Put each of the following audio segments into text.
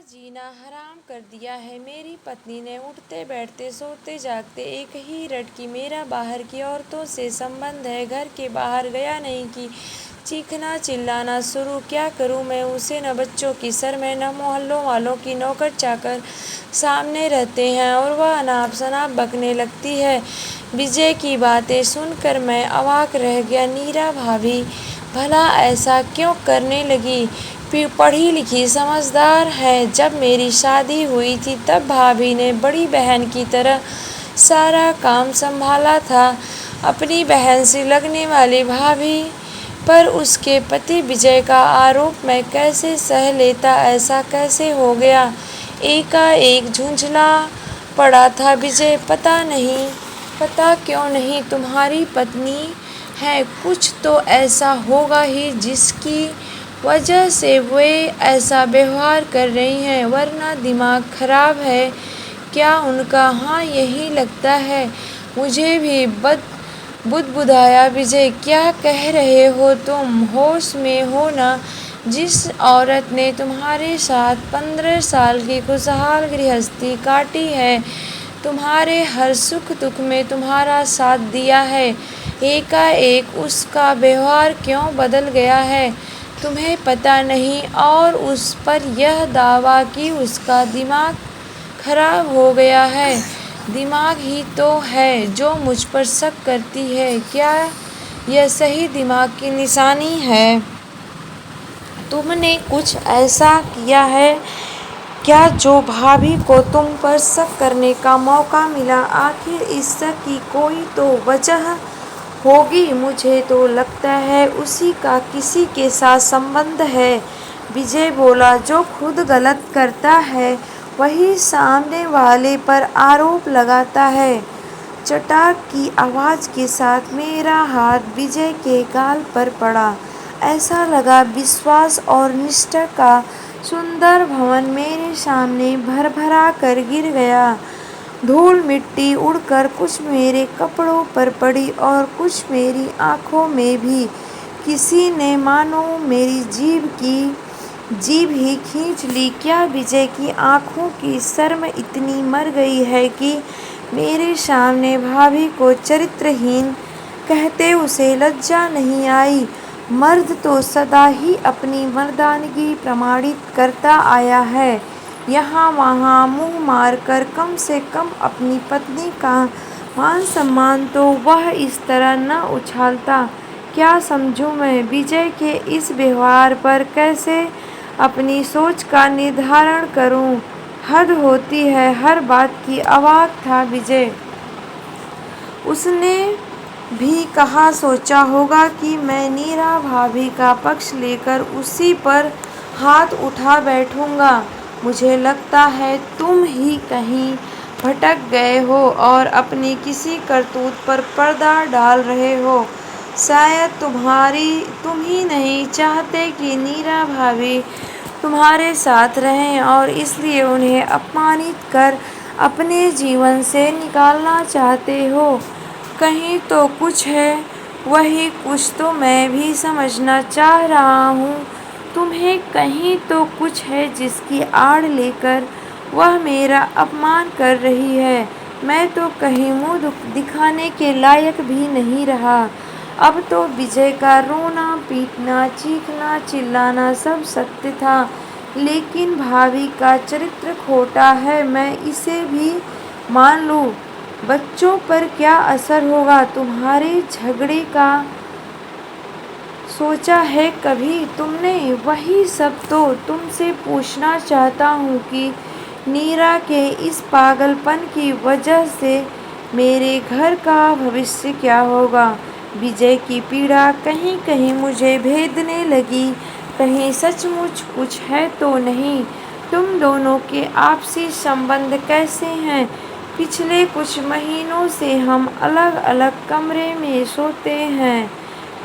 जीना हराम कर दिया है। मेरी पत्नी ने उठते बैठते सोते जागते एक ही रट की मेरा बाहर की औरतों से संबंध है। घर के बाहर गया नहीं कि चीखना चिल्लाना शुरू। क्या करूं मैं उसे? न बच्चों की सर में, न मोहल्लों वालों की नौकर चाकर सामने रहते हैं और वह अनाप शनाप बकने लगती है। विजय की बातें सुनकर मैं अवाक रह गया। नीरा भाभी भला ऐसा क्यों करने लगी? पढ़ी लिखी समझदार है। जब मेरी शादी हुई थी तब भाभी ने बड़ी बहन की तरह सारा काम संभाला था। अपनी बहन से लगने वाली भाभी पर उसके पति विजय का आरोप मैं कैसे सह लेता? ऐसा कैसे हो गया? एकाएक झुंझला पड़ा था विजय। पता क्यों नहीं तुम्हारी पत्नी है, कुछ तो ऐसा होगा ही जिसकी वजह से वे ऐसा व्यवहार कर रही हैं, वरना दिमाग खराब है क्या उनका? हाँ, यही लगता है मुझे भी। बुदबुदाया विजय। क्या कह रहे हो तुम? होश में हो ना? जिस औरत ने तुम्हारे साथ 15 साल की खुशहाल गृहस्थी काटी है, तुम्हारे हर सुख दुख में तुम्हारा साथ दिया है, एकाएक उसका व्यवहार क्यों बदल गया है, तुम्हें पता नहीं? और उस पर यह दावा कि उसका दिमाग खराब हो गया है। दिमाग ही तो है जो मुझ पर शक करती है। क्या यह सही दिमाग की निशानी है? तुमने कुछ ऐसा किया है क्या जो भाभी को तुम पर शक करने का मौका मिला? आखिर इस शक की कोई तो वजह होगी। मुझे तो लगता है उसी का किसी के साथ संबंध है। विजय बोला। जो खुद गलत करता है वही सामने वाले पर आरोप लगाता है। चटाक की आवाज़ के साथ मेरा हाथ विजय के गाल पर पड़ा। ऐसा लगा विश्वास और निष्ठा का सुंदर भवन मेरे सामने भरभरा कर गिर गया। धूल मिट्टी उड़कर कुछ मेरे कपड़ों पर पड़ी और कुछ मेरी आँखों में भी। किसी ने मानो मेरी जीभ ही खींच ली। क्या विजय की आँखों की शर्म इतनी मर गई है कि मेरे सामने भाभी को चरित्रहीन कहते उसे लज्जा नहीं आई? मर्द तो सदा ही अपनी मर्दानगी प्रमाणित करता आया है, यहाँ वहाँ मुँह मारकर कम से कम अपनी पत्नी का मान सम्मान तो वह इस तरह न उछालता। क्या समझूं मैं विजय के इस व्यवहार पर? कैसे अपनी सोच का निर्धारण करूं? हद होती है हर बात की। अवाक था विजय। उसने भी कहाँ सोचा होगा कि मैं नीरा भाभी का पक्ष लेकर उसी पर हाथ उठा बैठूंगा। मुझे लगता है तुम ही कहीं भटक गए हो और अपनी किसी करतूत पर पर्दा डाल रहे हो। शायद तुम ही नहीं चाहते कि नीरा भाभी तुम्हारे साथ रहें और इसलिए उन्हें अपमानित कर अपने जीवन से निकालना चाहते हो। कहीं तो कुछ है, वही कुछ तो मैं भी समझना चाह रहा हूँ। तुम्हें कहीं तो कुछ है जिसकी आड़ लेकर वह मेरा अपमान कर रही है। मैं तो कहीं मुँह दिखाने के लायक भी नहीं रहा। अब तो विजय का रोना पीटना चीखना चिल्लाना सब सत्य था, लेकिन भाभी का चरित्र खोटा है, मैं इसे भी मान लूँ। बच्चों पर क्या असर होगा तुम्हारे झगड़े का सोचा है कभी तुमने? वही सब तो तुमसे पूछना चाहता हूँ कि नीरा के इस पागलपन की वजह से मेरे घर का भविष्य क्या होगा? विजय की पीड़ा कहीं कहीं मुझे भेदने लगी। कहीं सचमुच कुछ है तो नहीं? तुम दोनों के आपसी संबंध कैसे हैं? पिछले कुछ महीनों से हम अलग अलग कमरे में सोते हैं।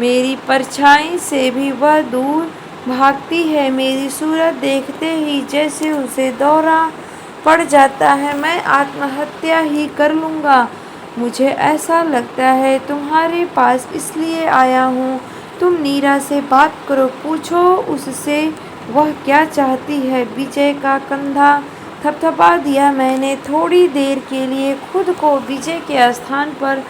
मेरी परछाई से भी वह दूर भागती है। मेरी सूरत देखते ही जैसे उसे दौरा पड़ जाता है, मैं आत्महत्या ही कर लूँगा। मुझे ऐसा लगता है तुम्हारे पास इसलिए आया हूँ। तुम नीरा से बात करो, पूछो उससे वह क्या चाहती है। विजय का कंधा थपथपा दिया मैंने। थोड़ी देर के लिए खुद को विजय के स्थान पर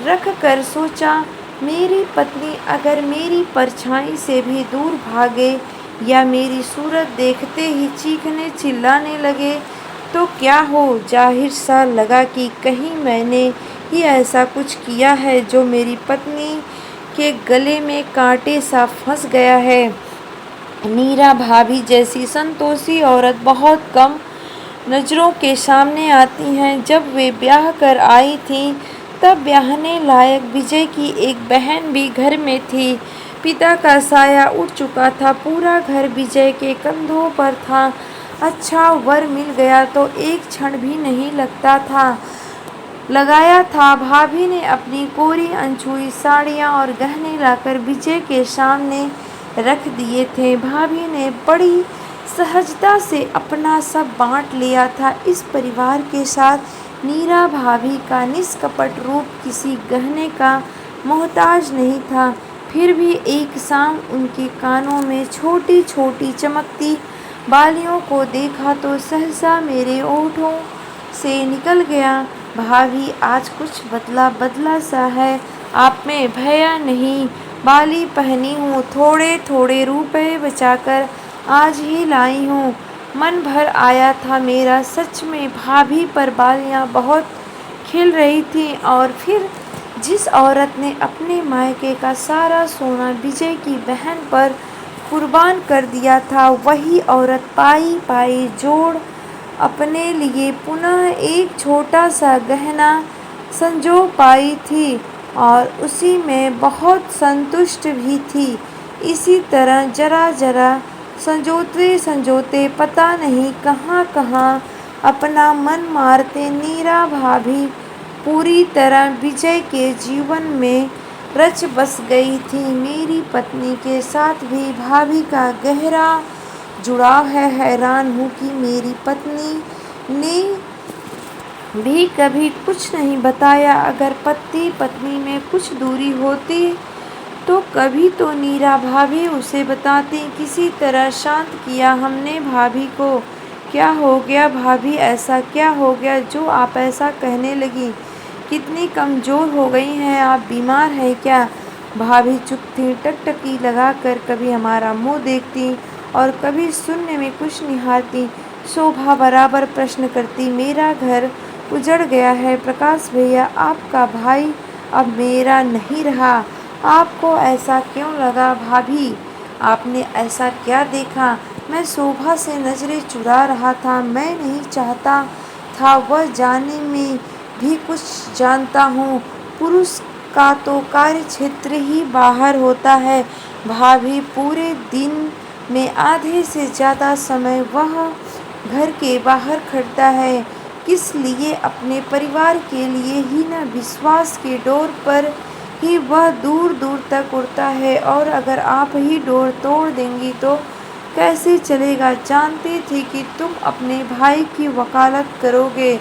रख कर सोचा, मेरी पत्नी अगर मेरी परछाई से भी दूर भागे या मेरी सूरत देखते ही चीखने चिल्लाने लगे तो क्या हो। जाहिर सा लगा कि कहीं मैंने ही ऐसा कुछ किया है जो मेरी पत्नी के गले में कांटे सा फंस गया है। नीरा भाभी जैसी संतोषी औरत बहुत कम नज़रों के सामने आती हैं। जब वे ब्याह कर आई थीं तब ब्याहने लायक विजय की एक बहन भी घर में थी। पिता का साया उठ चुका था, पूरा घर विजय के कंधों पर था। अच्छा वर मिल गया तो एक क्षण भी नहीं लगता था लगाया था। भाभी ने अपनी कोरी अनछुई साड़ियाँ और गहने लाकर विजय के सामने रख दिए थे। भाभी ने बड़ी सहजता से अपना सब बांट लिया था। इस परिवार के साथ नीरा भाभी का निष्कपट रूप किसी गहने का मोहताज नहीं था। फिर भी एक शाम उनके कानों में छोटी छोटी चमकती बालियों को देखा तो सहसा मेरे होठों से निकल गया, भाभी आज कुछ बदला बदला सा है आप में। भैया नहीं, बाली पहनी हूँ, थोड़े थोड़े रुपए बचाकर आज ही लाई हूँ। मन भर आया था मेरा। सच में भाभी पर बालियाँ बहुत खिल रही थी। और फिर जिस औरत ने अपने मायके का सारा सोना विजय की बहन पर कुर्बान कर दिया था, वही औरत पाई पाई जोड़ अपने लिए पुनः एक छोटा सा गहना संजो पाई थी और उसी में बहुत संतुष्ट भी थी। इसी तरह जरा जरा संजोते संजोते पता नहीं कहाँ कहाँ अपना मन मारते नीरा भाभी पूरी तरह विजय के जीवन में रच बस गई थी। मेरी पत्नी के साथ भी भाभी का गहरा जुड़ाव है। हैरान हूँ कि मेरी पत्नी ने भी कभी कुछ नहीं बताया। अगर पति पत्नी में कुछ दूरी होती तो कभी तो नीरा भाभी उसे बताती। किसी तरह शांत किया हमने भाभी को। क्या हो गया भाभी, ऐसा क्या हो गया जो आप ऐसा कहने लगी? कितनी कमज़ोर हो गई हैं आप, बीमार हैं क्या? भाभी चुप थी, टकटकी लगाकर कभी हमारा मुंह देखती और कभी शून्य में कुछ निहारती। शोभा बराबर प्रश्न करती। मेरा घर उजड़ गया है प्रकाश भैया, आपका भाई अब मेरा नहीं रहा। आपको ऐसा क्यों लगा भाभी? आपने ऐसा क्या देखा? मैं शोभा से नज़रें चुरा रहा था। मैं नहीं चाहता था वह जाने में भी कुछ जानता हूँ। पुरुष का तो कार्य क्षेत्र ही बाहर होता है भाभी। पूरे दिन में आधे से ज़्यादा समय वह घर के बाहर खड़ता है। किस लिए? अपने परिवार के लिए ही न। विश्वास के डोर पर ही वह दूर दूर तक उड़ता है और अगर आप ही डोर तोड़ देंगी तो कैसे चलेगा? जानती थी कि तुम अपने भाई की वकालत करोगे।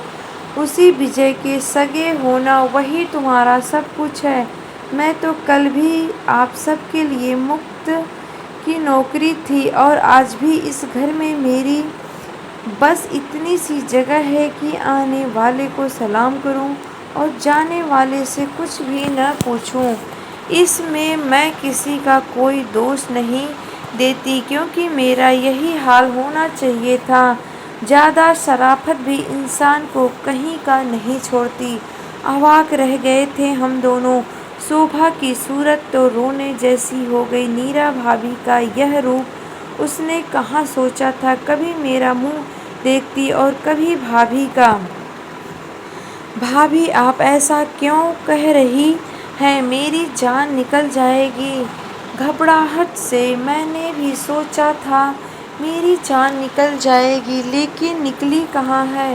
उसी विजय के सगे होना वही तुम्हारा सब कुछ है। मैं तो कल भी आप सबके लिए मुक्त की नौकरी थी और आज भी इस घर में मेरी बस इतनी सी जगह है कि आने वाले को सलाम करूं और जाने वाले से कुछ भी न पूछूं। इसमें मैं किसी का कोई दोष नहीं देती क्योंकि मेरा यही हाल होना चाहिए था। ज़्यादा शराफत भी इंसान को कहीं का नहीं छोड़ती। अवाक रह गए थे हम दोनों। शोभा की सूरत तो रोने जैसी हो गई। नीरा भाभी का यह रूप उसने कहाँ सोचा था। कभी मेरा मुंह देखती और कभी भाभी का। भाभी आप ऐसा क्यों कह रही हैं? मेरी जान निकल जाएगी। घबराहट से मैंने भी सोचा था मेरी जान निकल जाएगी, लेकिन निकली कहाँ है।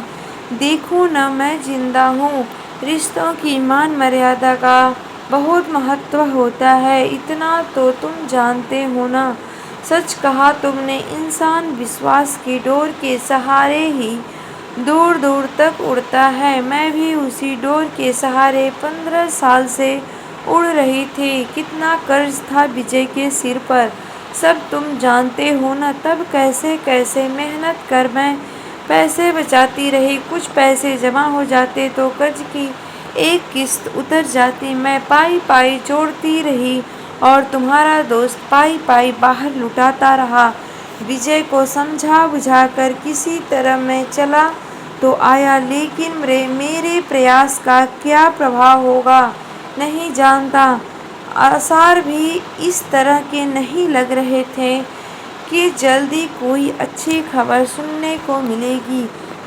देखो न, मैं जिंदा हूँ। रिश्तों की मान मर्यादा का बहुत महत्व होता है, इतना तो तुम जानते हो ना। सच कहा तुमने। इंसान विश्वास की डोर के सहारे ही दूर दूर तक उड़ता है। मैं भी उसी डोर के सहारे 15 साल से उड़ रही थी। कितना कर्ज था विजय के सिर पर। सब तुम जानते हो ना, तब कैसे कैसे मेहनत कर मैं पैसे बचाती रही। कुछ पैसे जमा हो जाते तो कर्ज की एक किस्त उतर जाती। मैं पाई पाई जोड़ती रही और तुम्हारा दोस्त पाई पाई बाहर लुटाता रहा। विजय को समझा बुझाकर किसी तरह मैं चला तो आया, लेकिन मेरे प्रयास का क्या प्रभाव होगा नहीं जानता। आसार भी इस तरह के नहीं लग रहे थे कि जल्दी कोई अच्छी खबर सुनने को मिलेगी।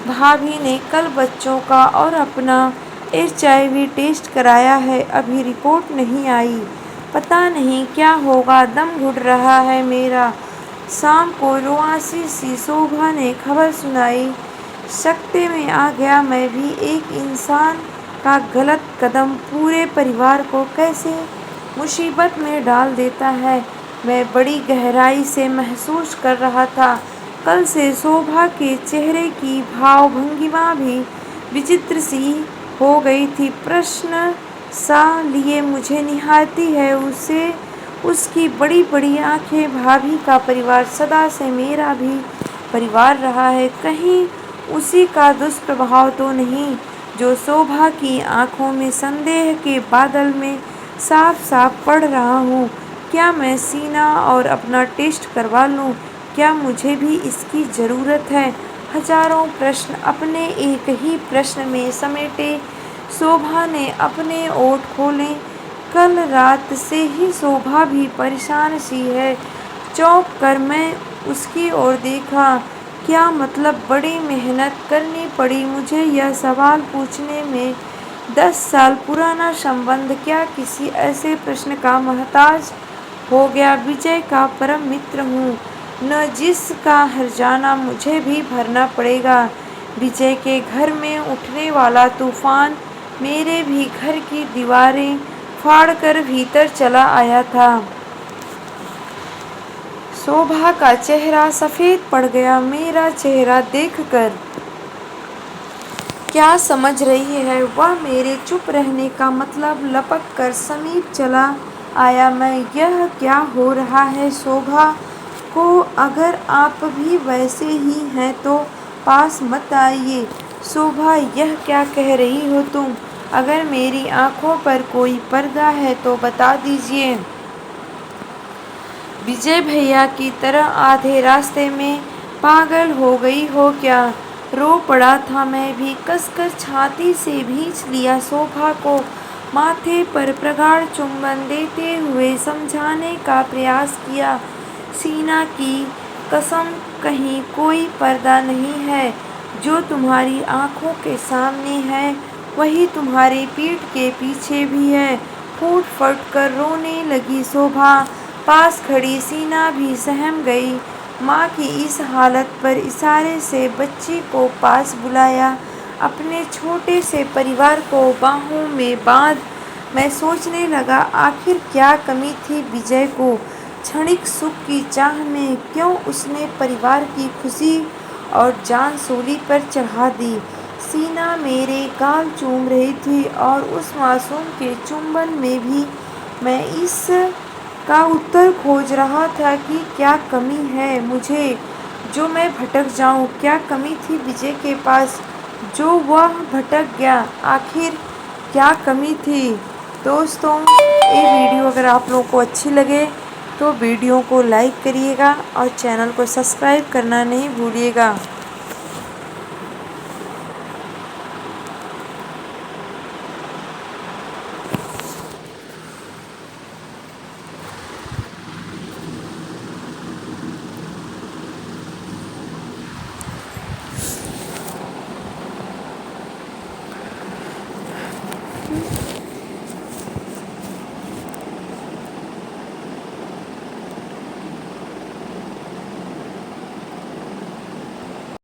भाभी ने कल बच्चों का और अपना HIV टेस्ट कराया है, अभी रिपोर्ट नहीं आई। पता नहीं क्या होगा, दम घुट रहा है मेरा। शाम को रुआसी सी शोभा ने खबर सुनाई। सकते में आ गया मैं भी। एक इंसान का गलत कदम पूरे परिवार को कैसे मुसीबत में डाल देता है, मैं बड़ी गहराई से महसूस कर रहा था। कल से शोभा के चेहरे की भाव भंगिमा भी विचित्र सी हो गई थी। प्रश्न सा लिए मुझे निहारती है उसे, उसकी बड़ी बड़ी आंखें। भाभी का परिवार सदा से मेरा भी परिवार रहा है, कहीं उसी का दुष्प्रभाव तो नहीं जो शोभा की आंखों में संदेह के बादल में साफ साफ पढ़ रहा हूँ। क्या मैं सीना और अपना टेस्ट करवा लूँ? क्या मुझे भी इसकी ज़रूरत है? हजारों प्रश्न अपने एक ही प्रश्न में समेटे शोभा ने अपने ओठ खोले। कल रात से ही शोभा भी परेशान सी है। चौंक कर मैं उसकी ओर देखा। क्या मतलब बड़ी मेहनत करनी पड़ी मुझे यह सवाल पूछने में। 10 साल पुराना संबंध क्या किसी ऐसे प्रश्न का मोहताज हो गया? विजय का परम मित्र हूँ न, जिसका हर्जाना मुझे भी भरना पड़ेगा। विजय के घर में उठने वाला तूफान मेरे भी घर की दीवारें फाड़कर भीतर चला आया था। शोभा का चेहरा सफ़ेद पड़ गया। मेरा चेहरा देखकर क्या समझ रही है वह? मेरे चुप रहने का मतलब लपक कर समीप चला आया मैं। यह क्या हो रहा है शोभा को? अगर आप भी वैसे ही हैं तो पास मत आइए। शोभा, यह क्या कह रही हो तुम? अगर मेरी आंखों पर कोई पर्दा है तो बता दीजिए। विजय भैया की तरह आधे रास्ते में पागल हो गई हो क्या? रो पड़ा था मैं भी। कसकर छाती से भींच लिया शोभा को। माथे पर प्रगाढ़ चुंबन देते हुए समझाने का प्रयास किया। सीना की कसम, कहीं कोई पर्दा नहीं है। जो तुम्हारी आंखों के सामने है वही तुम्हारी पीठ के पीछे भी है। फूट फट कर रोने लगी शोभा। पास खड़ी सीना भी सहम गई। माँ की इस हालत पर इशारे से बच्ची को पास बुलाया। अपने छोटे से परिवार को बाहों में बांध मैं सोचने लगा, आखिर क्या कमी थी विजय को? क्षणिक सुख की चाह में क्यों उसने परिवार की खुशी और जान सूली पर चढ़ा दी? सीना मेरे गाल चूम रही थी और उस मासूम के चुंबन में भी मैं इस का उत्तर खोज रहा था कि क्या कमी है मुझे जो मैं भटक जाऊं? क्या कमी थी विजय के पास जो वह भटक गया? आखिर क्या कमी थी? दोस्तों, ये वीडियो अगर आप लोगों को अच्छी लगे तो वीडियो को लाइक करिएगा और चैनल को सब्सक्राइब करना नहीं भूलिएगा।